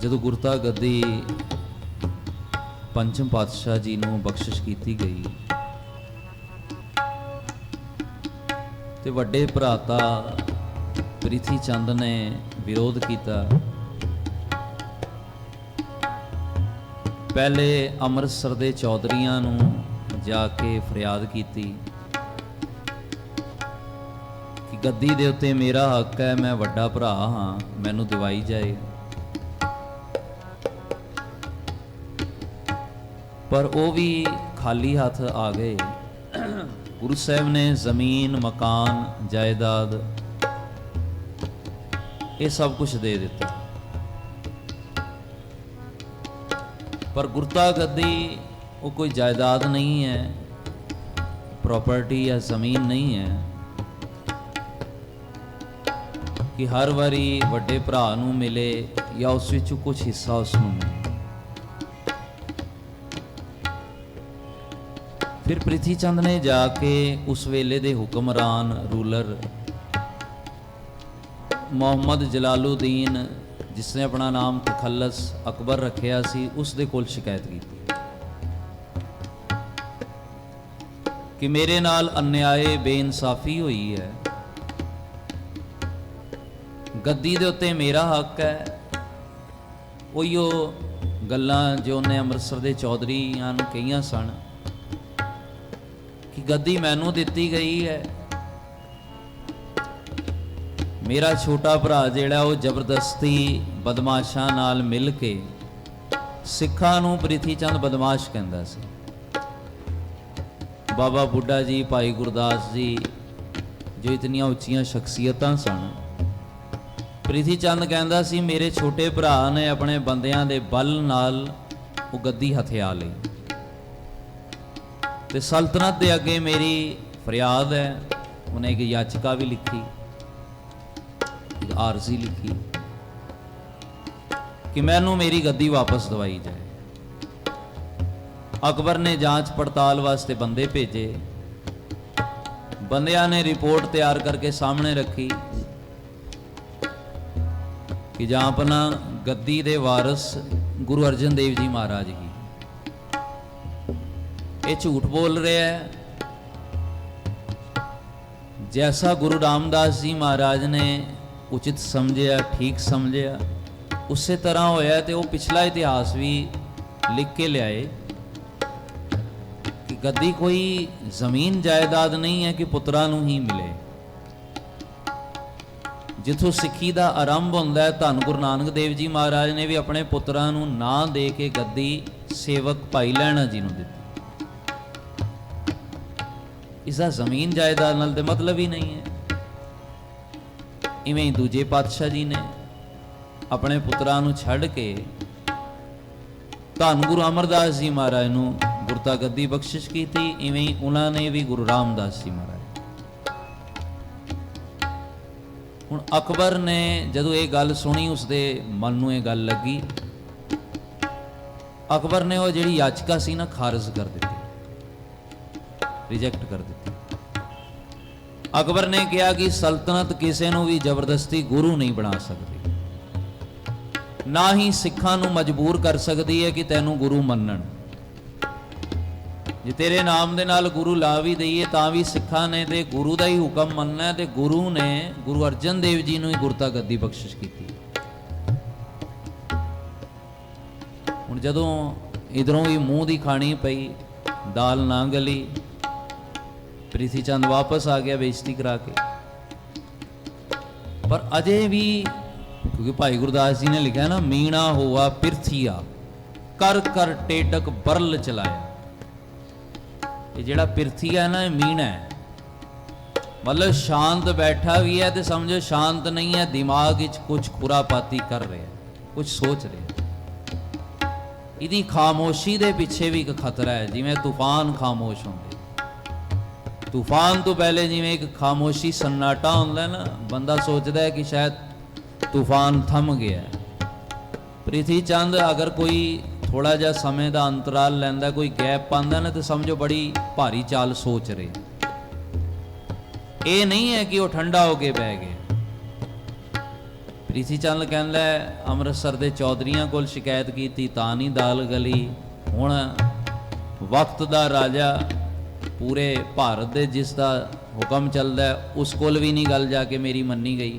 ਜਦੋਂ ਗੁਰਤਾ ਗੱਦੀ ਪੰਚਮ ਪਾਤਸ਼ਾਹ ਜੀ ਨੂੰ ਬਖਸ਼ਿਸ਼ ਕੀਤੀ ਗਈ ਤੇ ਵੱਡੇ ਭਰਾਤਾ ਪ੍ਰਿਥੀ ਚੰਦ ਨੇ ਵਿਰੋਧ ਕੀਤਾ। ਪਹਿਲੇ ਅੰਮ੍ਰਿਤਸਰ ਦੇ ਚੌਧਰੀਆਂ ਨੂੰ ਜਾ ਕੇ ਫਰਿਆਦ ਕੀਤੀ ਕਿ ਗੱਦੀ ਦੇ ਉੱਤੇ ਮੇਰਾ ਹੱਕ ਹੈ, ਮੈਂ ਵੱਡਾ ਭਰਾ ਹਾਂ, ਮੈਨੂੰ ਦਿਵਾਈ ਜਾਏ। ਪਰ ਉਹ ਵੀ ਖਾਲੀ ਹੱਥ ਆ ਗਏ। ਗੁਰੂ ਸਾਹਿਬ ਨੇ ਜ਼ਮੀਨ, ਮਕਾਨ, ਜਾਇਦਾਦ ਇਹ ਸਭ ਕੁਝ ਦੇ ਦਿੱਤਾ। ਪਰ ਗੁਰਤਾ ਗੱਦੀ ਉਹ ਕੋਈ ਜਾਇਦਾਦ ਨਹੀਂ ਹੈ, ਪ੍ਰੋਪਰਟੀ ਜਾਂ ਜ਼ਮੀਨ ਨਹੀਂ ਹੈ ਕਿ ਹਰ ਵਾਰੀ ਵੱਡੇ ਭਰਾ ਨੂੰ ਮਿਲੇ ਜਾਂ ਉਸ ਵਿੱਚੋਂ ਕੁਝ ਹਿੱਸਾ ਉਸ ਨੂੰ ਮਿਲੇ। ਫਿਰ ਪ੍ਰਿਥੀ ਚੰਦ ਨੇ ਜਾ ਕੇ ਉਸ ਵੇਲੇ ਦੇ ਹੁਕਮਰਾਨ ਰੂਲਰ ਮੁਹੰਮਦ ਜਲਾਲੁਦੀਨ, ਜਿਸ ਨੇ ਆਪਣਾ ਨਾਮ ਤਖੱਲਸ ਅਕਬਰ ਰੱਖਿਆ ਸੀ, ਉਸ ਦੇ ਕੋਲ ਸ਼ਿਕਾਇਤ ਕੀਤੀ ਕਿ ਮੇਰੇ ਨਾਲ ਅਨਿਆਏ ਬੇਇਨਸਾਫੀ ਹੋਈ ਹੈ, ਗੱਦੀ ਦੇ ਉੱਤੇ ਮੇਰਾ ਹੱਕ ਹੈ। ਉਹੀਓ ਗੱਲਾਂ ਜੋ ਉਹਨੇ ਅੰਮ੍ਰਿਤਸਰ ਦੇ ਚੌਧਰੀਆਂ ਨੂੰ ਕਹੀਆਂ ਸਨ ਕਿ ਗੱਦੀ ਮੈਨੂੰ ਦਿੱਤੀ ਗਈ ਹੈ, ਮੇਰਾ ਛੋਟਾ ਭਰਾ ਜਿਹੜਾ ਉਹ ਜ਼ਬਰਦਸਤੀ ਬਦਮਾਸ਼ਾਂ ਨਾਲ ਮਿਲ ਕੇ ਸਿੱਖਾਂ ਨੂੰ ਪ੍ਰਿਥੀ ਚੰਦ ਬਦਮਾਸ਼ ਕਹਿੰਦਾ ਸੀ। ਬਾਬਾ ਬੁੱਢਾ ਜੀ, ਭਾਈ ਗੁਰਦਾਸ ਜੀ ਜੋ ਇਤਨੀਆਂ ਉੱਚੀਆਂ ਸ਼ਖਸੀਅਤਾਂ ਸਨ, ਪ੍ਰਿਥੀ ਚੰਦ ਕਹਿੰਦਾ ਸੀ ਮੇਰੇ ਛੋਟੇ ਭਰਾ ਨੇ ਆਪਣੇ ਬੰਦਿਆਂ ਦੇ ਬਲ ਨਾਲ ਉਹ ਗੱਦੀ ਹਥਿਆ ਲਈ ਤੇ ਸਲਤਨਤ ਦੇ ਅੱਗੇ ਮੇਰੀ ਫਰਿਆਦ ਹੈ। ਉਹਨੇ ਇੱਕ ਯਾਚਕਾ ਵੀ ਲਿਖੀ, ਇੱਕ ਆਰਜ਼ੀ ਲਿਖੀ ਕਿ ਮੈਨੂੰ ਮੇਰੀ ਗੱਦੀ ਵਾਪਸ ਦਵਾਈ ਜਾਏ। ਅਕਬਰ ਨੇ ਜਾਂਚ ਪੜਤਾਲ ਵਾਸਤੇ ਬੰਦੇ ਭੇਜੇ। ਬੰਦਿਆਂ ਨੇ ਰਿਪੋਰਟ ਤਿਆਰ ਕਰਕੇ ਸਾਹਮਣੇ ਰੱਖੀ ਕਿ ਜਾਂ ਆਪਣਾ ਗੱਦੀ ਦੇ ਵਾਰਿਸ ਗੁਰੂ ਅਰਜਨ ਦੇਵ ਜੀ ਮਹਾਰਾਜ ਹੀ ਇਹ ਝੂਠ ਬੋਲ ਰਿਹਾ ਹੈ। जैसा गुरु रामदास जी महाराज ने उचित समझिया, ठीक समझिया, उस तरह होया। तो वो पिछला इतिहास भी लिख के लियाए कि गद्दी कोई जमीन जायदाद नहीं है कि पुत्रां नूं ही मिले। जिथों सिक्खी दा आरंभ हुंदा है, धन गुरु नानक देव जी महाराज ने भी अपने पुत्रां नूं ना दे के गद्दी सेवक भाई लैणा जी नूं दित्ती। इसका जमीन जायदाद नाल ते मतलब ही नहीं है। इवें ही दूजे पातशाह जी ने अपने पुत्रां नूं छड्ड के धन गुरु अमरदास जी महाराज नूं गुरता गद्दी बख्शिश की। इवें ही उन्होंने भी गुरु रामदास जी महाराज। हुण अकबर ने जदों ये गल सुनी, उसके मन नूं ये गल लगी। अकबर ने वो जिहड़ी याचिका सी ना खारिज कर दी, रिजेक्ट कर दी। अकबर ने कहा कि सल्तनत किसी नूं भी जबरदस्ती गुरु नहीं बना सकती, ना ही सिखां नूं मजबूर कर सकती है कि तैनूं गुरु मनण। जे तेरे नाम दे नाल गुरु ला भी दईए तां भी सिखां ने ते गुरु दा ही हुक्म मनना है। ते गुरु ने गुरु अर्जन देव जी नूं ही गुरता गद्दी बख्शिश की। हुण जदों इधरों भी मूँह दी खानी पई, दाल ना गली, प्रिथी चंद वापस आ गया बेइज्जती करा के। पर अजे भी, क्योंकि भाई गुरदास जी ने लिखा ना, मीणा हुआ पिरथिया कर कर टेडक बरल चलाया। ये जेड़ा पिरथिया है ना, मीणा है, मतलब शांत बैठा भी है तो समझो शांत नहीं है, दिमाग विच कुछ खुरापाती कर रहे हैं, कुछ सोच रहे हैं। इहदी खामोशी दे पिछे भी एक खतरा है। जिवें तूफान खामोश होंगे, तूफान तो पहले जिवें एक खामोशी सन्नाटा होंदा ना, बंदा सोचता है कि शायद तूफान थम गया है। प्रिथी चंद अगर कोई थोड़ा जिहा समय का अंतराल लैंदा, कोई गैप पांदा ना, तो समझो बड़ी भारी चाल सोच रहे। ये नहीं है कि वो ठंडा होके बह गए। ਪ੍ਰੀਤੀ ਚੰਦ ਕਹਿੰਦਾ ਅੰਮ੍ਰਿਤਸਰ ਦੇ ਚੌਧਰੀਆਂ ਕੋਲ ਸ਼ਿਕਾਇਤ ਕੀਤੀ ਤਾਂ ਨਹੀਂ ਦਾਲ ਗਲੀ। ਹੁਣ ਵਕਤ ਦਾ ਰਾਜਾ ਪੂਰੇ ਭਾਰਤ ਦੇ ਜਿਸ ਦਾ ਹੁਕਮ ਚੱਲਦਾ ਉਸ ਕੋਲ ਵੀ ਨਹੀਂ ਗੱਲ ਜਾ ਕੇ ਮੇਰੀ ਮੰਨੀ ਗਈ।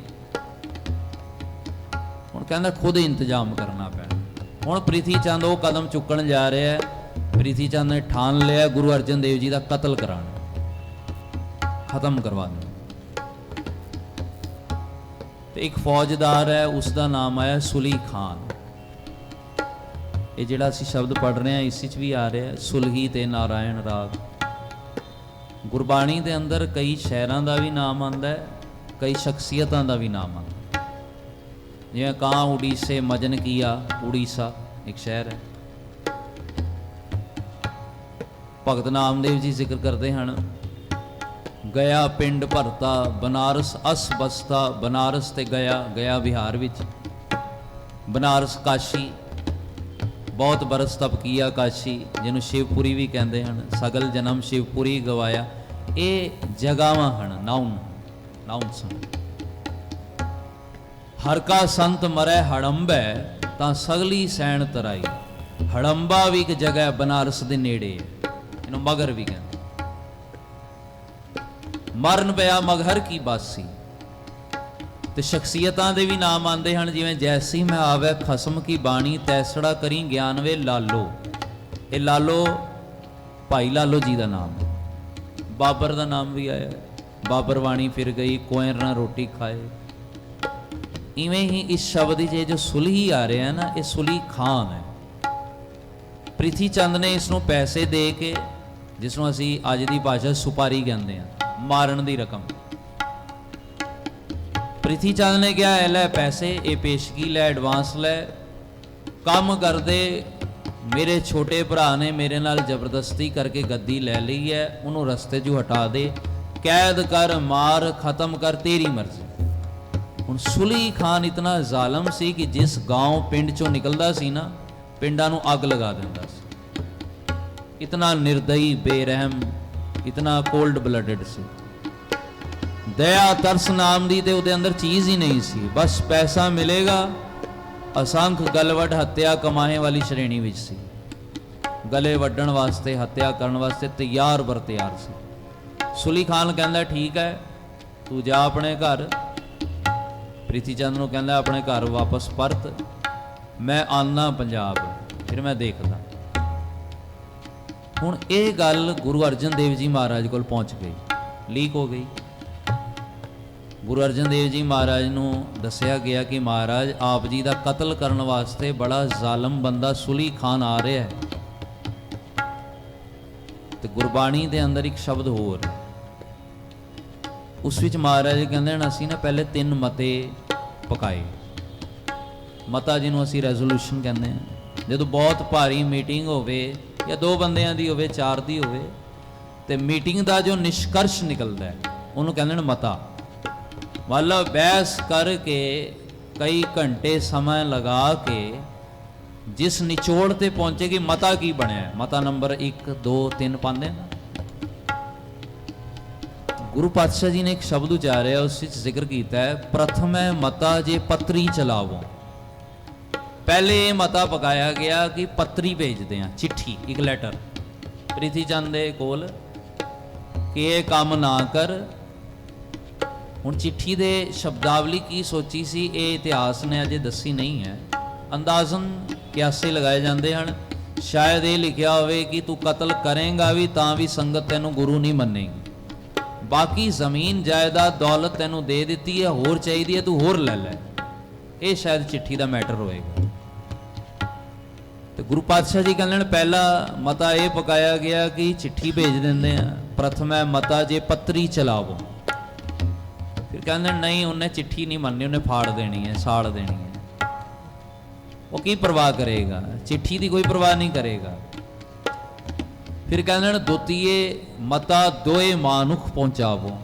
ਹੁਣ ਕਹਿੰਦਾ ਖੁਦ ਇੰਤਜ਼ਾਮ ਕਰਨਾ ਪੈਣਾ। ਹੁਣ ਪ੍ਰੀਤੀ ਚੰਦ ਉਹ ਕਦਮ ਚੁੱਕਣ ਜਾ ਰਿਹਾ ਹੈ। ਪ੍ਰੀਤੀ ਚੰਦ ਨੇ ਠਾਣ ਲਿਆ ਗੁਰੂ ਅਰਜਨ ਦੇਵ ਜੀ ਦਾ ਕਤਲ ਕਰਾਉਣਾ, ਖਤਮ ਕਰਵਾਉਣਾ। ਤੇ ਇੱਕ ਫੌਜਦਾਰ ਹੈ, ਉਸ ਦਾ ਨਾਮ ਆਇਆ ਸੁਲੀ ਖਾਨ। ਇਹ ਜਿਹੜਾ ਅਸੀਂ ਸ਼ਬਦ ਪੜ੍ਹ ਰਹੇ ਹਾਂ ਇਸ ਵਿੱਚ ਵੀ ਆ ਰਿਹਾ ਸੁਲਹੀ ਤੇ ਨਾਰਾਇਣ ਰਾਗ। ਗੁਰਬਾਣੀ ਦੇ ਅੰਦਰ ਕਈ ਸ਼ਹਿਰਾਂ ਦਾ ਵੀ ਨਾਮ ਆਉਂਦਾ ਹੈ, ਕਈ ਸ਼ਖਸੀਅਤਾਂ ਦਾ ਵੀ ਨਾਮ ਆਉਂਦਾ। ਜਿਵੇਂ ਕਾਂ ਉੜੀਸੇ ਮਜਨ ਕੀਆ, ਉੜੀਸਾ ਇੱਕ ਸ਼ਹਿਰ ਹੈ। ਭਗਤ ਨਾਮਦੇਵ ਜੀ ਜ਼ਿਕਰ ਕਰਦੇ ਹਨ, ਗਿਆ ਪਿੰਡ ਭਰਤਾ ਬਨਾਰਸ ਅਸ ਬਸਤਾ। ਬਨਾਰਸ ਤੇ ਗਿਆ ਬਿਹਾਰ ਵਿੱਚ, ਬਨਾਰਸ ਕਾਸ਼ੀ, ਬਹੁਤ ਬਰਸ ਤਪ ਕੀਆ ਕਾਸ਼ੀ, ਜਿਹਨੂੰ ਸ਼ਿਵਪੁਰੀ ਵੀ ਕਹਿੰਦੇ ਹਨ। ਸਗਲ ਜਨਮ ਸ਼ਿਵਪੁਰੀ ਗਵਾਇਆ। ਇਹ ਜਗ੍ਹਾਵਾਂ ਹਨ, ਨਾਉਨ ਸਨ। ਹਰ ਕਾ ਸੰਤ ਮਰੈ ਹੜੰਬੈ ਤਾਂ ਸਗਲੀ ਸੈਣ ਤਰਾਈ। ਹੜੰਬਾ ਵੀ ਇੱਕ ਜਗ੍ਹਾ ਬਨਾਰਸ ਦੇ ਨੇੜੇ ਹੈ, ਇਹਨੂੰ ਮਗਰ ਵੀ ਕਹਿੰਦੇ। ਮਰਨ ਪਿਆ ਮਗਹਰ ਕੀ ਬਾਸੀ। ਤੇ ਸ਼ਖਸੀਅਤਾਂ ਦੇ ਵੀ ਨਾਮ ਆਉਂਦੇ ਹਨ, ਜਿਵੇਂ ਜੈਸੀ ਮੈਂ ਆਵੇ ਖਸਮ ਕੀ ਬਾਣੀ ਤੈਸੜਾ ਕਰੀ ਗਿਆਨ ਵੇ ਲਾਲੋ। ਇਹ ਲਾਲੋ ਭਾਈ ਲਾਲੋ ਜੀ ਦਾ ਨਾਮ ਹੈ। ਬਾਬਰ ਦਾ ਨਾਮ ਵੀ ਆਇਆ, ਬਾਬਰ ਬਾਣੀ ਫਿਰ ਗਈ ਕੋਇਰ ਨਾ ਰੋਟੀ ਖਾਏ। ਇਵੇਂ ਹੀ ਇਸ ਸ਼ਬਦ ਵਿੱਚ ਜੋ ਸੁਲਹੀ ਆ ਰਿਹਾ ਨਾ, ਇਹ ਸੁਲੀ ਖਾਨ ਹੈ। ਪ੍ਰੀਤੀ ਚੰਦ ਨੇ ਇਸ ਨੂੰ ਪੈਸੇ ਦੇ ਕੇ, ਜਿਸ ਨੂੰ ਅਸੀਂ ਅੱਜ ਦੀ ਭਾਸ਼ਾ ਸੁਪਾਰੀ ਕਹਿੰਦੇ ਹਾਂ, ਮਾਰਨ ਦੀ ਰਕਮ। ਪ੍ਰੀਤੀ ਚੰਦ ਨੇ ਕਿਹਾ ਇਹ ਲੈ ਪੈਸੇ, ਇਹ ਪੇਸ਼ਗੀ ਲੈ, ਐਡਵਾਂਸ ਲੈ, ਕੰਮ ਕਰਦੇ। ਮੇਰੇ ਛੋਟੇ ਭਰਾ ਨੇ ਮੇਰੇ ਨਾਲ ਜ਼ਬਰਦਸਤੀ ਕਰਕੇ ਗੱਦੀ ਲੈ ਲਈ ਹੈ, ਉਹਨੂੰ ਰਸਤੇ 'ਚੋਂ ਹਟਾ ਦੇ, ਕੈਦ ਕਰ, ਮਾਰ, ਖਤਮ ਕਰ, ਤੇਰੀ ਮਰਜ਼ੀ। ਹੁਣ ਸੁਲੀ ਖਾਨ ਇਤਨਾ ਜ਼ਾਲਮ ਸੀ ਕਿ ਜਿਸ ਗਾঁव ਪਿੰਡ 'ਚੋਂ ਨਿਕਲਦਾ ਸੀ ਨਾ, ਪਿੰਡਾਂ ਨੂੰ ਅੱਗ ਲਗਾ ਦਿੰਦਾ ਸੀ। ਇਤਨਾ ਨਿਰਦਈ, ਬੇਰਹਿਮ, ਇਤਨਾ ਕੋਲਡ ਬਲੱਡਡ ਸੀ। ਦਇਆ ਤਰਸ ਨਾਮ ਦੀ ਤੇ ਉਹਦੇ ਅੰਦਰ ਚੀਜ਼ ਹੀ ਨਹੀਂ ਸੀ। ਬਸ ਪੈਸਾ ਮਿਲੇਗਾ। ਅਸੰਖ ਗਲਵਟ ਹੱਤਿਆ ਕਮਾਏ ਵਾਲੀ ਸ਼੍ਰੇਣੀ ਵਿੱਚ ਸੀ। ਗਲੇ ਵੱਢਣ ਵਾਸਤੇ, ਹੱਤਿਆ ਕਰਨ ਵਾਸਤੇ ਤਿਆਰ ਬਰ ਤਿਆਰ ਸੀ। ਸੁਲੀ ਖਾਨ ਕਹਿੰਦਾ ਠੀਕ ਹੈ, ਤੂੰ ਜਾ ਆਪਣੇ ਘਰ। ਪ੍ਰੀਤੀ ਚੰਦ ਨੂੰ ਕਹਿੰਦਾ ਆਪਣੇ ਘਰ ਵਾਪਸ ਪਰਤ, ਮੈਂ ਆਨਾ ਪੰਜਾਬ, ਫਿਰ ਮੈਂ ਦੇਖਦਾ। ਹੁਣ ਇਹ ਗੱਲ ਗੁਰੂ ਅਰਜਨ ਦੇਵ ਜੀ ਮਹਾਰਾਜ ਕੋਲ ਪਹੁੰਚ ਗਈ, ਲੀਕ ਹੋ ਗਈ। ਗੁਰੂ ਅਰਜਨ ਦੇਵ ਜੀ ਮਹਾਰਾਜ ਨੂੰ ਦੱਸਿਆ ਗਿਆ ਕਿ ਮਹਾਰਾਜ ਆਪ ਜੀ ਦਾ ਕਤਲ ਕਰਨ ਵਾਸਤੇ ਬੜਾ ਜ਼ਾਲਮ ਬੰਦਾ ਸੁਲੀ ਖਾਨ ਆ ਰਿਹਾ ਹੈ। ਤੇ ਗੁਰਬਾਣੀ ਦੇ ਅੰਦਰ ਇੱਕ ਸ਼ਬਦ ਹੋਰ, ਉਸ ਵਿੱਚ ਮਹਾਰਾਜ ਕਹਿੰਦੇ ਹਨ ਅਸੀਂ ਨਾ ਪਹਿਲੇ 3 ਮਤੇ ਪਕਾਏ। ਮਤਾ ਜਿਹਨੂੰ ਅਸੀਂ ਰੈਜ਼ੋਲੂਸ਼ਨ ਕਹਿੰਦੇ ਹਾਂ। ਜਦੋਂ ਬਹੁਤ ਭਾਰੀ ਮੀਟਿੰਗ ਹੋਵੇ, ਜਾਂ 2 ਬੰਦਿਆਂ ਦੀ ਹੋਵੇ, 4 ਦੀ ਹੋਵੇ, ਤੇ ਮੀਟਿੰਗ ਦਾ ਜੋ ਨਿਸ਼ਕਰਸ਼ ਨਿਕਲਦਾ ਹੈ ਉਹਨੂੰ ਕਹਿੰਦੇ ਨੇ ਮਤਾ। ਮਤਲਬ ਬਹਿਸ ਕਰਕੇ ਕਈ ਘੰਟੇ ਸਮਾਂ ਲਗਾ ਕੇ ਜਿਸ ਨਿਚੋੜ ਤੇ ਪਹੁੰਚੇ ਕਿ ਮਤਾ ਕੀ ਬਣਿਆ, ਮਤਾ ਨੰਬਰ 1 2 3 ਪਾਉਂਦੇ ਨਾ। ਗੁਰੂ ਪਾਤਸ਼ਾਹ ਜੀ ਨੇ ਇੱਕ ਸ਼ਬਦ ਉਚਾਰਿਆ, ਉਸ ਵਿੱਚ ਜ਼ਿਕਰ ਕੀਤਾ ਹੈ, ਪ੍ਰਥਮੈ ਮਤਾ ਜੇ ਪੱਤਰੀ ਚਲਾਵੋ। ਪਹਿਲੇ ਇਹ ਮਤਾ ਪਕਾਇਆ ਗਿਆ ਕਿ ਪੱਤਰੀ ਭੇਜਦੇ ਆ, ਚਿੱਠੀ, ਇੱਕ ਲੈਟਰ ਪ੍ਰੀਤੀ ਚੰਦ ਦੇ ਕੋਲ ਕਿ ਇਹ ਕੰਮ ਨਾ ਕਰ। ਹੁਣ ਚਿੱਠੀ ਦੇ ਸ਼ਬਦਾਵਲੀ ਕੀ ਸੋਚੀ ਸੀ, ਇਹ ਇਤਿਹਾਸ ਨੇ ਅਜੇ ਦੱਸੀ ਨਹੀਂ ਹੈ। ਅੰਦਾਜ਼ਨ ਕਿਆਸੇ ਲਗਾਏ ਜਾਂਦੇ ਹਨ। ਸ਼ਾਇਦ ਇਹ ਲਿਖਿਆ ਹੋਵੇ ਕਿ ਤੂੰ ਕਤਲ ਕਰੇਂਗਾ ਵੀ ਤਾਂ ਵੀ ਸੰਗਤ ਤੈਨੂੰ ਗੁਰੂ ਨਹੀਂ ਮੰਨੇਗੀ, ਬਾਕੀ ਜ਼ਮੀਨ ਜਾਇਦਾਦ ਦੌਲਤ ਤੈਨੂੰ ਦੇ ਦਿੱਤੀ ਹੈ, ਹੋਰ ਚਾਹੀਦੀ ਹੈ ਤੂੰ ਹੋਰ ਲੈ ਲੈ। ਇਹ ਸ਼ਾਇਦ ਚਿੱਠੀ ਦਾ ਮੈਟਰ ਹੋਏਗਾ। ਤੇ ਗੁਰੂ ਪਾਤਸ਼ਾਹ ਜੀ ਕਹਿੰਦੇ ਨੇ ਪਹਿਲਾ ਮਤਾ ਇਹ ਪਕਾਇਆ ਗਿਆ ਕਿ ਚਿੱਠੀ ਭੇਜ ਦਿੰਦੇ ਆ, ਪ੍ਰਥਮੈ ਮਤਾ ਜੇ ਪੱਤਰੀ ਚਲਾਵੋ। ਫਿਰ ਕਹਿੰਦੇ ਨਹੀਂ, ਉਹਨੇ ਚਿੱਠੀ ਨਹੀਂ ਮੰਨਣੀ, ਉਹਨੇ ਫਾੜ ਦੇਣੀ ਹੈ, ਸਾੜ ਦੇਣੀ ਹੈ। ਉਹ ਕੀ ਪਰਵਾਹ ਕਰੇਗਾ, ਚਿੱਠੀ ਦੀ ਕੋਈ ਪਰਵਾਹ ਨਹੀਂ ਕਰੇਗਾ। ਫਿਰ ਕਹਿੰਦੇ ਨੇ ਦੁਤੀਏ ਮਤਾ ਦੋਏ ਮਾਨੁਖ ਪਹੁੰਚਾਵੋ।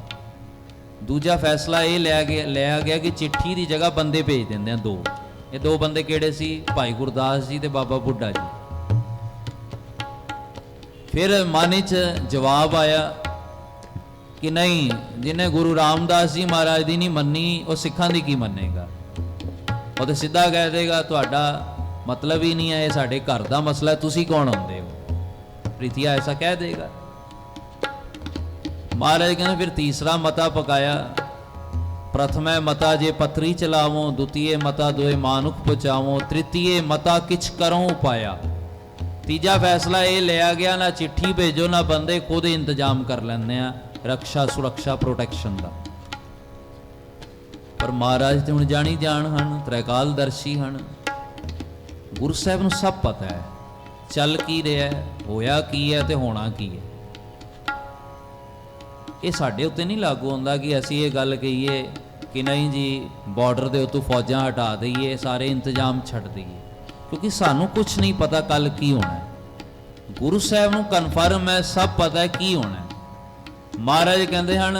ਦੂਜਾ ਫੈਸਲਾ ਇਹ ਲਿਆ ਗਿਆ ਕਿ ਚਿੱਠੀ ਦੀ ਜਗ੍ਹਾ ਬੰਦੇ ਭੇਜ ਦਿੰਦੇ ਆ 2। ਇਹ 2 ਬੰਦੇ ਕਿਹੜੇ ਸੀ? ਭਾਈ ਗੁਰਦਾਸ ਜੀ ਤੇ ਬਾਬਾ ਬੁੱਢਾ ਜੀ। ਫਿਰ ਮਨ 'ਚ ਜਵਾਬ ਆਇਆ ਕਿ ਨਹੀਂ, ਜਿਹਨੇ ਗੁਰੂ ਰਾਮਦਾਸ ਜੀ ਮਹਾਰਾਜ ਦੀ ਨਹੀਂ ਮੰਨੀ ਉਹ ਸਿੱਖਾਂ ਦੀ ਕੀ ਮੰਨੇਗਾ। ਉਹ ਤਾਂ ਸਿੱਧਾ ਕਹਿ ਦੇਗਾ ਤੁਹਾਡਾ मतलब ही नहीं है, ये साढ़े घर का मसला है, तुसी कौन आते हो। प्रीतिया ऐसा कह देगा। महाराज कहते फिर तीसरा मता पकाया। प्रथम मता जे पथरी चलावो, द्वितीय मता दोए मानुख पहुँचावो, तृतीय मता किछ करो उपाया। तीजा फैसला ये लिया गया, ना चिट्ठी भेजो ना बंदे खुद इंतजाम कर लें रक्षा सुरक्षा प्रोटैक्शन का। पर महाराज तो हुण जानी जान हन, त्रैकालदर्शी हन, गुरु साहब नूं सब पता है चल की रहा है, होया की है ते होना की है। ये साडे उत्ते नहीं लागू होंदा कि असीं ये गल कहीए कि नहीं जी बॉर्डर दे उत्तों फौजां हटा दईए, सारे इंतजाम छड्ड दईए, क्योंकि सानूं कुछ नहीं पता कल की होना है। गुरु साहब नूं कन्फर्म है, सब पता है की होना है। महाराज कहंदे हन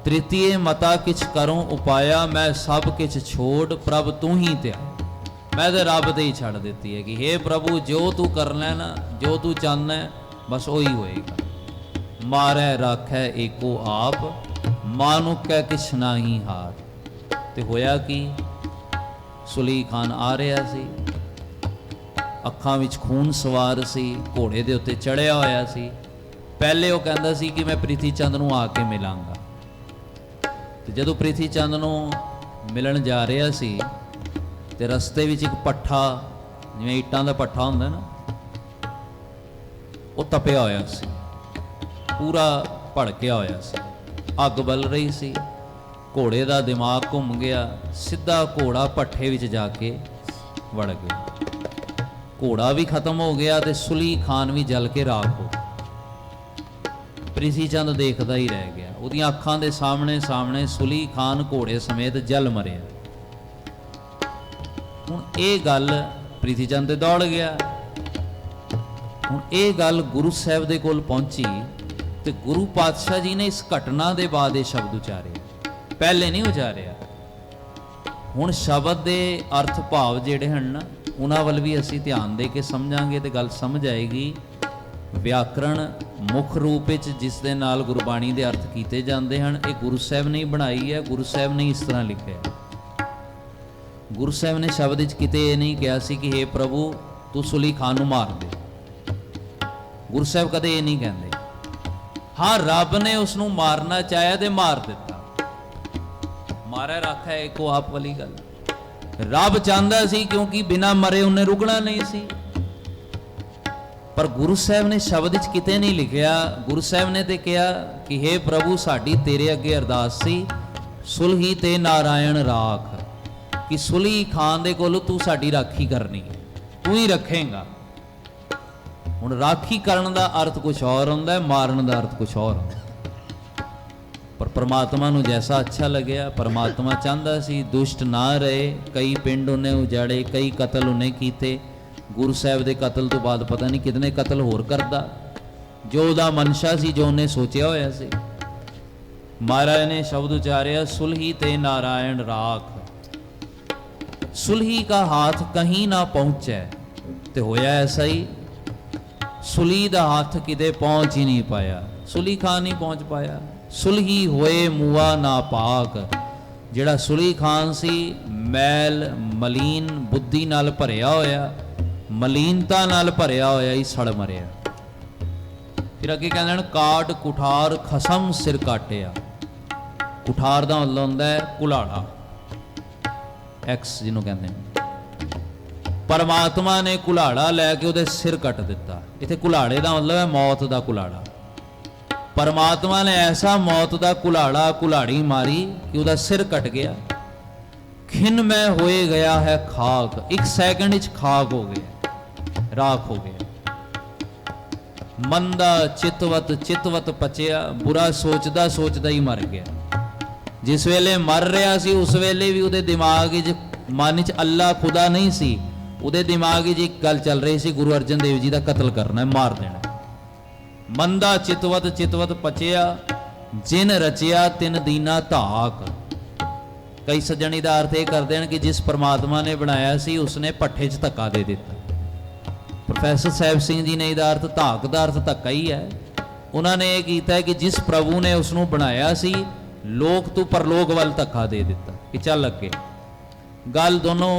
तृतीय मता किछ करो उपाया, मैं सब किछ छोड़ प्रभ तू ही त्याग। मैं तो रब ते ही छड़ देती है कि हे प्रभु जो तू करना है ना, जो तू चाहना है बस वही होएगा। मारै राखै एको आप, मानुक कै किछ नाही हार। ते होया कि सुली खान आ रहा सी, अखां विच खून सवार सी, घोड़े दे उत्ते चढ़िया होया सी। पहले वो कहंदा सी कि मैं प्रीति चंद नूं आके मिलांगा, ते जदों प्रीति चंद नूं मिलन जा रहा सी ते रस्ते विच एक पट्ठा, जिवें ईटां दा पट्ठा हुंदा ना, वो तपिया होया सी, पूरा भड़किया होया सी, अग बल रही सी। घोड़े दा दिमाग घुम गया, सीधा घोड़ा भट्ठे विच जाके वड़ गया। घोड़ा भी खत्म हो गया ते सुली खान भी जल के राख हो गया। प्रीति चंद देखदा ही रह गया, उहदियां अखां दे सामने सामने सुली खान घोड़े समेत जल मरिया। हुण ये गल प्रीति चंद दौड़ गया। हुण ये गल गुरु साहब दे कोल पहुंची ते गुरु पातशाह जी ने इस घटना दे बाद ये शब्द उचारे, पहले नहीं उचारिया। हुण शब्द दे अर्थ भाव जिहड़े हन ना, उन्हां वल भी असीं ध्यान दे के समझांगे ते गल समझ आएगी। व्याकरण मुख रूप विच जिस दे नाल गुरबाणी दे अर्थ कीते जांदे हन, ये गुरु साहब ने बनाई है, गुरु साहब ने इस तरह लिखिਆ है। गुरु साहब ने शब्द किते ये नहीं कहा सी कि हे प्रभु तू सुली खान नूं मार दे। गुरु साहब कदे ये नहीं कहते। हाँ रब ने उसनूं मारना चाहया ते मार दिता। मारा रखा है एको आप वाली गल। रब चाहता सी क्योंकि बिना मरे उन्हें रुकना नहीं सी। पर गुरु साहब ने शब्द किते नहीं लिखिया। गुरु साहब ने तो कहा कि हे प्रभु साडी तेरे अगे अरदास सी, सुलही ते नारायण राख, कि सुली खान दे कोलों तू साडी राखी करनी है, तू ही रखेगा। हुण राखी करन दा अर्थ कुछ और हुंदा है, मारन दा अर्थ कुछ और हुंदा है। पर परमात्मा नूं जैसा अच्छा लग्या, परमात्मा चाहता सी दुष्ट ना रहे। कई पिंड उन्हें उजाड़े, कई कतल उन्हें कीते। गुरु साहब दे कतल तो बाद पता नहीं कितने कतल होर करदा, जो उहदा मनशा सी, जो उन्हें सोचिया होया सी। महाराज ने शब्द उचारिया सुलही ते नारायण राख। सुलही का हाथ कहीं ना पहुंचे, तो होया ऐसा ही। सुली दा हाथ किते पहुंच ही नहीं पाया, सुली खान नहीं पहुंच पाया। सुलही होए मुआ ना पाक। जिहड़ा सुली खान सी मैल मलीन बुद्धि नाल भरिया होया, मलीनता नाल भरिया होया ही सड़ मरिया। फिर अगे कहंदे हन काट कुठार खसम सिर काटिया। कुठार दा मतलब हुंदा है कुल्हाड़ा, एक्स जिन्हों कहते हैं। परमात्मा ने कुल्हाड़ा लैके उहदे सिर कट दिता। इत्थे कुल्हाड़े का मतलब है मौत का कुल्हाड़ा। परमात्मा ने ऐसा मौत का कुल्हाड़ा कुल्हाड़ी मारी कि उहदा सिर कट गया। खिन में होए गया है खाक, एक सैकंड च खाक हो गया, राख हो गया। मंदा चितवत चितवत पचिया, बुरा सोचदा सोचदा ही मर गया। जिस वेले मर रहा सी उस वेले भी उहदे दिमाग मन च अल्लाह खुदा नहीं सी। उहदे दिमाग एक गल चल रही सी, गुरु अर्जन देव जी का कतल करना है, मार देना। मंदा चितवत चितवत पचिया, जिन रचिया तिन दीना धाक। कई सज्जन इहदा अर्थ यह करते हैं कि जिस परमात्मा ने बनाया सी उसने भट्ठे च धक्का दे दिता। प्रोफैसर साहिब सिंह जी ने इहदा अर्थ धाक दा अर्थ धक्का ही है। उन्होंने ये किया है कि जिस प्रभु ने उसनों बनाया सी लोक तू परलोक वाल धक्का दे दिता कि चल अगे। गल दोनों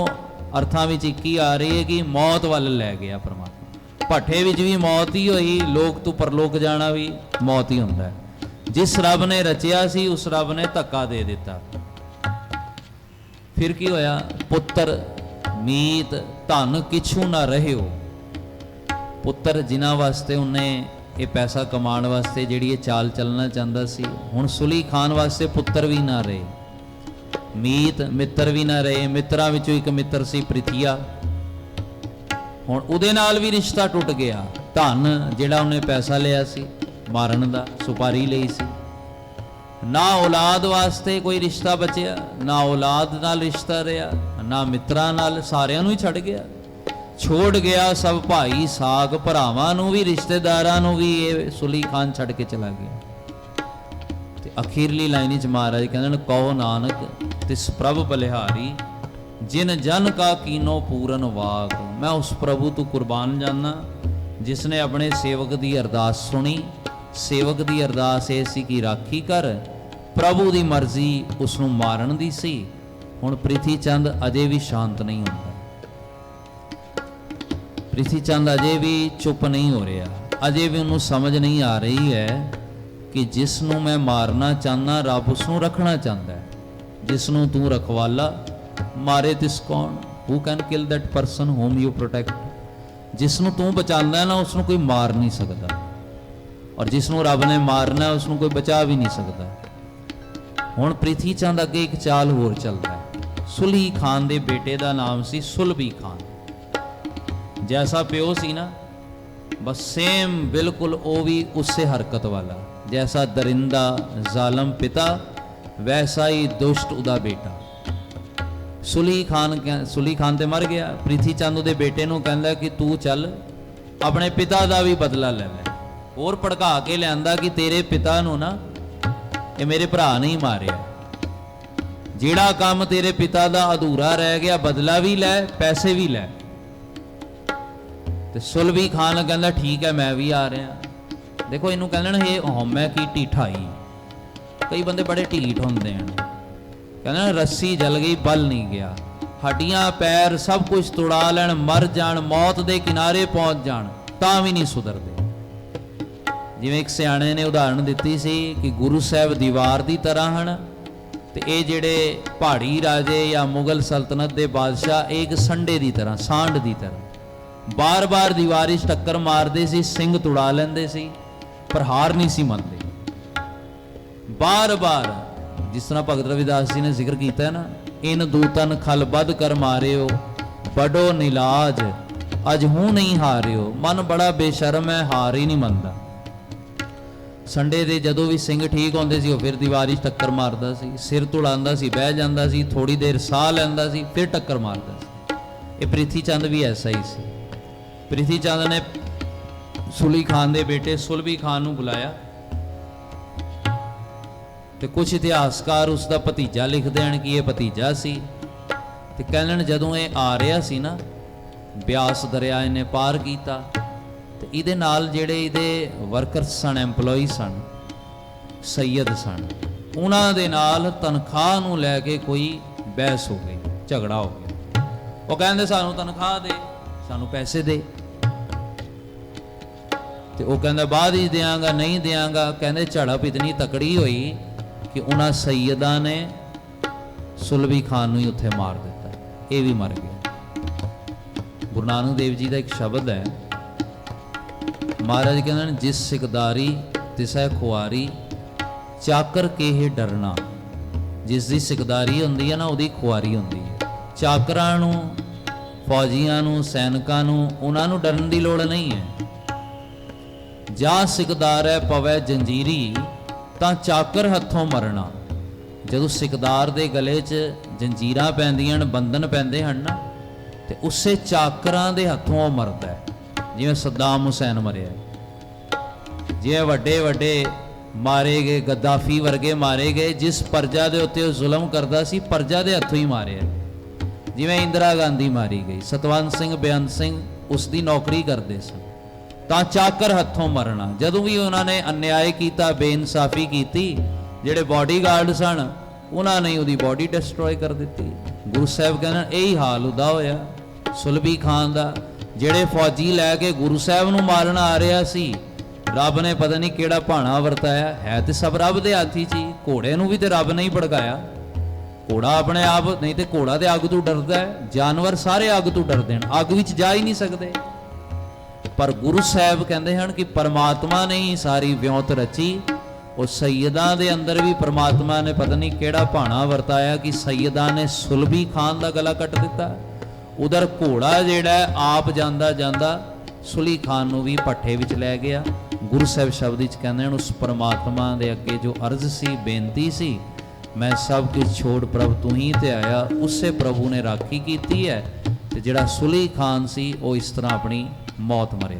अर्थां विच एक ही आ रही है कि मौत वाल लै गया परमात्मा। भट्ठे विच भी मौत ही होई, लोक तू परलोक जाना भी मौत ही हुंदा है। जिस रब ने रचिया सी उस रब ने धक्का दे दिता। फिर की होया? पुत्र मीत धन किछू ना रहे हो। पुत्र जिन्हां वास्ते उन्हें ये पैसा कमाने वास्ते जिहड़ी चाल चलना चाहता सी, हुण सुली खान वास्ते पुत्र भी ना रहे, मीत मित्र भी ना रहे। मित्रां विचों एक मित्र सी प्रिथिया, हुण उहदे नाल भी रिश्ता टुट गया। धन जिहड़ा उन्हें पैसा लिया सी मारन दा, सुपारी लई सी, ना औलाद वास्ते कोई रिश्ता बचिया, ना औलाद नाल रिश्ता रहा, ना मित्रां नाल, सारियां नूं ही छड़ गया। छोड़ गया सब भाई साग भरावां नूं भी, रिश्तेदारां नूं भी ये सुली खान छड़ के चला गया। ते अखीरली लाइन च महाराज कहंदे कहो नानक तिस प्रभ बलिहारी जिन जन का कीनो पूरन वाग। मैं उस प्रभु तू कुर्बान जाना जिसने अपने सेवक की अरदास सुनी। सेवक की अरदास ये सी कि राखी कर, प्रभु की मर्जी उसनूं मारन दी सी। हुण प्रिथी चंद अजे भी शांत नहीं होंदा, प्रिथी चंद अजे भी चुप नहीं हो रहा, अजे भी उन्होंने समझ नहीं आ रही है कि जिसनों मैं मारना चाहना रब उसनों रखना चाहता है। जिसनों तू रखवाला मारे तिस कौन, who can kill that person whom you protect. जिसनों तू बचांदा है ना उसनों कोई मार नहीं सकता, और जिसनों रब ने मारना है उसनों कोई बचा भी नहीं सकता। हुण प्रिथी चंद अगे एक चाल होर चलता है। सुलही खान दे बेटे का नाम सी सुलभी खान। जैसा प्यो सी ना, बस सेम बिल्कुल वो भी उससे हरकत वाला। जैसा दरिंदा जालम पिता वैसा ही दुष्ट उदा बेटा। सुली खान ते मर गया। प्रिथी चंद उहदे बेटे नूं कहंदा कि तू चल अपने पिता का भी बदला ले ले। और भड़का के लिआंदा कि तेरे पिता नूं ना ये मेरे भरा नहीं मारिया, जिहड़ा काम तेरे पिता का अधूरा रह गया बदला भी लै पैसे भी लै। तो सुलभी खान कहता ठीक है मैं भी आ रहा। देखो इनू कहते ये हौमै की ढिठाई। कई बंदे बड़े ढीठ होंदे हैं, कहते रस्सी जल गई बल नहीं गया, हड्डियां पैर सब कुछ तुड़ा लैन, मर जान, मौत के किनारे पहुंच जान, तां भी नहीं सुधरते। जिवें एक सियाणे ने उदाहरण दी सी कि गुरु साहब दीवार की तरह हैं, तो ये जिहड़े पहाड़ी राजे या मुगल सल्तनत के बादशाह एक संडे की तरह, सांड की तरह बार बार दीवार टक्कर मारते सी, सिंह तुड़ा लेंदे सी, पर हार नहीं सी मनते। बार बार जिस तरह भगत रविदास जी ने जिक्र किया है ना, इन दूतन खल बद कर मारे हो, बड़ो नीलाज अज हूँ नहीं हारे हो। मन बड़ा बेशर्म है, हार ही नहीं मनता। संडे दे जदों भी सिंह ठीक होंदे सी, फिर दीवार टक्कर मारदा सी, सिर तुड़ांदा सी, बह जांदा सी, थोड़ी देर साह लैंदा सी, फिर टक्कर मारदा सी। ये प्रिथी चंद भी ऐसा ही सी। प्रिथी चंद ने सुली खान दे बेटे सुलभी खान नूं बुलाया, तो कुछ इतिहासकार उसका भतीजा लिखते हैं कि यह भतीजा सी। तो कहने जदों ये आ रहा सी ना, ब्यास दरिया इन्हें पार किया, तो ये नाल जिहड़े इहदे वर्कर्स सन, एंपलॉई सन, सैयद सन, उन्हां दे नाल तनख्वाह नूं लैके कोई बहस हो गई, झगड़ा हो गया। वो कहंदे सानूं तनख्वाह दे, सानूं पैसे दे। तो वह कहता बाद ही देंगा, नहीं देंगा। कहते झड़प इतनी तकड़ी हुई कि उन्होंने सैयदा ने सुलभी खान ही उत्थे मार दिता, ये भी मर गया। गुरु नानक देव जी का एक शब्द है, महाराज कहते जिस सिकदारी तिसै खुआरी चाकर के ही डरना। जिसकी सिकदारी होंदी है ना, उहदी खुआरी होंदी है। चाकरां नूं, फौजियां नूं, सैनिकां नूं, उन्हां नूं डरन दी लोड़ नहीं है। जा सिकदार है पवै जंजीरी, तां चाकर हथों मरना। जदों सिकदार दे गले च जंजीरां पैंदियां, बंधन पैंदे हन ना, ते उसे चाकरां दे हथों मरदा है। जिवें सद्दाम हुसैन मरिया, जिवें वड्डे वड्डे मारे गए, गद्दाफी वर्गे मारे गए। जिस प्रजा दे उत्ते जुल्म करदा सी, प्रजा दे हथों ही मारिया। जिवें इंदिरा गांधी मारी गई, सतवंत सिंह, बेअंत सिंह उसकी नौकरी करते सन, तां चाकर हथों मरना। जदों भी उन्होंने अन्याय किया, बेइंसाफी की, जिहड़े बॉडीगार्ड सन ਉਹਨਾਂ ਨੇ ਉਹਦੀ ਬੋਡੀ ਡਿਸਟਰੋਏ ਕਰ ਦਿੱਤੀ। ਗੁਰੂ ਸਾਹਿਬ ਕਹਿੰਦੇ ਇਹੀ ਹਾਲ ਉਹਦਾ ਹੋਇਆ ਸੁਲਭੀ ਖਾਨ ਦਾ। ਜਿਹੜੇ ਫੌਜੀ ਲੈ ਕੇ ਗੁਰੂ ਸਾਹਿਬ ਨੂੰ ਮਾਰਨ ਆ ਰਿਹਾ ਸੀ, ਰੱਬ ਨੇ ਪਤਾ ਨਹੀਂ ਕਿਹੜਾ ਭਾਣਾ ਵਰਤਾਇਆ। ਹੈ ਤੇ ਸਭ ਰੱਬ ਦੇ ਹੱਥ 'ਚ ਹੀ। ਘੋੜੇ ਨੂੰ ਵੀ ਤੇ ਰੱਬ ਨੇ ਹੀ ਭੜਕਾਇਆ। ਘੋੜਾ ਆਪਣੇ ਆਪ, ਨਹੀਂ ਤੇ ਘੋੜਾ ਤੇ ਅੱਗ ਤੋਂ ਡਰਦਾ ਹੈ। ਜਾਨਵਰ ਸਾਰੇ ਅੱਗ ਤੋਂ ਡਰਦੇ ਹਨ, ਅੱਗ ਵਿੱਚ ਜਾ ਹੀ ਨਹੀਂ ਸਕਦੇ। ਪਰ ਗੁਰੂ ਸਾਹਿਬ ਕਹਿੰਦੇ ਹਨ ਕਿ ਪਰਮਾਤਮਾ ਨੇ ਹੀ ਸਾਰੀ ਵਿਉਂਤ ਰਚੀ। ਉਹ ਸੈਯਦਾਂ ਦੇ ਅੰਦਰ ਵੀ ਪਰਮਾਤਮਾ ਨੇ ਪਤਾ ਨਹੀਂ ਕਿਹੜਾ ਭਾਣਾ ਵਰਤਾਇਆ ਕਿ ਸੈਯਦਾਂ ਨੇ ਸੁਲਭੀ ਖਾਨ ਦਾ ਗਲਾ ਕੱਟ ਦਿੱਤਾ। ਉਧਰ ਘੋੜਾ ਜਿਹੜਾ ਆਪ ਜਾਂਦਾ ਜਾਂਦਾ ਸੁਲੀ ਖਾਨ ਨੂੰ ਵੀ ਭੱਠੇ ਵਿੱਚ ਲੈ ਗਿਆ। ਗੁਰੂ ਸਾਹਿਬ ਸ਼ਬਦ ਵਿੱਚ ਕਹਿੰਦੇ ਹਨ ਉਸ ਪਰਮਾਤਮਾ ਦੇ ਅੱਗੇ ਜੋ ਅਰਜ਼ ਸੀ, ਬੇਨਤੀ ਸੀ, ਮੈਂ ਸਭ ਕੁਝ ਛੋੜ ਪ੍ਰਭ ਤੂੰ ਹੀ ਤੇ ਆਇਆ, ਉਸੇ ਪ੍ਰਭੂ ਨੇ ਰਾਖੀ ਕੀਤੀ ਹੈ। ਤੇ ਜਿਹੜਾ ਸੁਲੀ ਖਾਨ ਸੀ ਉਹ ਇਸ ਤਰ੍ਹਾਂ ਆਪਣੀ ਮੌਤ ਮਰਿਆ।